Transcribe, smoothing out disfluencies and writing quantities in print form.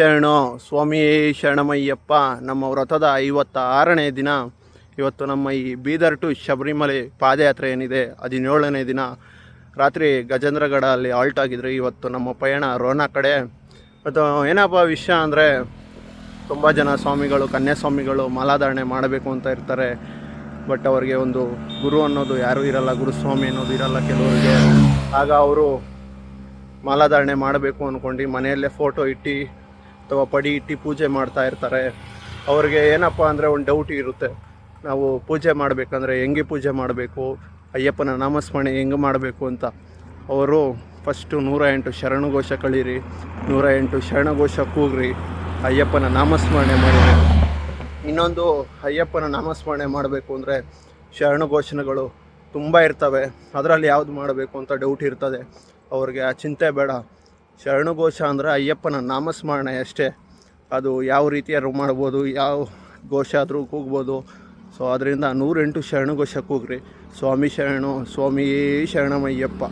ಶರಣು ಸ್ವಾಮಿ ಶರಣಮಯ್ಯಪ್ಪ. ನಮ್ಮ ವ್ರತದ 56ನೇ ದಿನ ಇವತ್ತು. ನಮ್ಮ ಈ ಬೀದರ್ ಟು ಶಬರಿಮಲೆ ಪಾದಯಾತ್ರೆ ಏನಿದೆ 17ನೇ ದಿನ. ರಾತ್ರಿ ಗಜೇಂದ್ರಗಡ ಅಲ್ಲಿ ಆಲ್ಟ್ ಆಗಿದ್ರೆ ಇವತ್ತು ನಮ್ಮ ಪಯಣ ರೋಣ ಕಡೆ. ಮತ್ತು ಏನಪ್ಪ ವಿಷಯ ಅಂದರೆ, ತುಂಬ ಜನ ಸ್ವಾಮಿಗಳು, ಕನ್ಯಾಸ್ವಾಮಿಗಳು ಮಾಲಾಧಾರಣೆ ಮಾಡಬೇಕು ಅಂತ ಇರ್ತಾರೆ. ಬಟ್ ಅವ್ರಿಗೆ ಒಂದು ಗುರು ಅನ್ನೋದು ಯಾರೂ ಇರಲ್ಲ, ಗುರುಸ್ವಾಮಿ ಅನ್ನೋದು ಇರಲ್ಲ ಕೆಲವರಿಗೆ. ಆಗ ಅವರು ಮಾಲಾಧಾರಣೆ ಮಾಡಬೇಕು ಅಂದ್ಕೊಂಡು ಮನೆಯಲ್ಲೇ ಫೋಟೋ ಇಟ್ಟು ಅಥವಾ ಪಡಿ ಇಟ್ಟು ಪೂಜೆ ಮಾಡ್ತಾ ಇರ್ತಾರೆ. ಅವ್ರಿಗೆ ಏನಪ್ಪ ಅಂದರೆ ಒಂದು ಡೌಟ್ ಇರುತ್ತೆ, ನಾವು ಪೂಜೆ ಮಾಡಬೇಕಂದ್ರೆ ಹೆಂಗೆ ಪೂಜೆ ಮಾಡಬೇಕು, ಅಯ್ಯಪ್ಪನ ನಾಮಸ್ಮರಣೆ ಹೆಂಗೆ ಮಾಡಬೇಕು ಅಂತ. ಅವರು ಫಸ್ಟು 108 ಶರಣಘೋಷ ಕಳೀರಿ, 108 ಶರಣಘೋಷ ಕೂಗ್ರಿ, ಅಯ್ಯಪ್ಪನ ನಾಮಸ್ಮರಣೆ ಮಾಡಿರಿ. ಇನ್ನೊಂದು, ಅಯ್ಯಪ್ಪನ ನಾಮಸ್ಮರಣೆ ಮಾಡಬೇಕು ಅಂದರೆ ಶರಣಘೋಷಣೆಗಳು ತುಂಬ ಇರ್ತವೆ, ಅದರಲ್ಲಿ ಯಾವುದು ಮಾಡಬೇಕು ಅಂತ ಡೌಟ್ ಇರ್ತದೆ ಅವ್ರಿಗೆ. ಆ ಚಿಂತೆ ಬೇಡ. ಶರಣಘೋಷ ಅಂದರೆ ಅಯ್ಯಪ್ಪನ ನಾಮಸ್ಮರಣೆ ಅಷ್ಟೇ. ಅದು ಯಾವ ರೀತಿಯಾದ್ರು ಮಾಡ್ಬೋದು, ಯಾವ ಘೋಷ ಆದರೂ ಕೂಗ್ಬೋದು. ಸೊ ಅದರಿಂದ 108 ಶರಣಘೋಷ ಕೂಗ್ರಿ. ಸ್ವಾಮಿ ಶರಣು, ಸ್ವಾಮಿಯೇ ಶರಣಮಯ್ಯಪ್ಪ.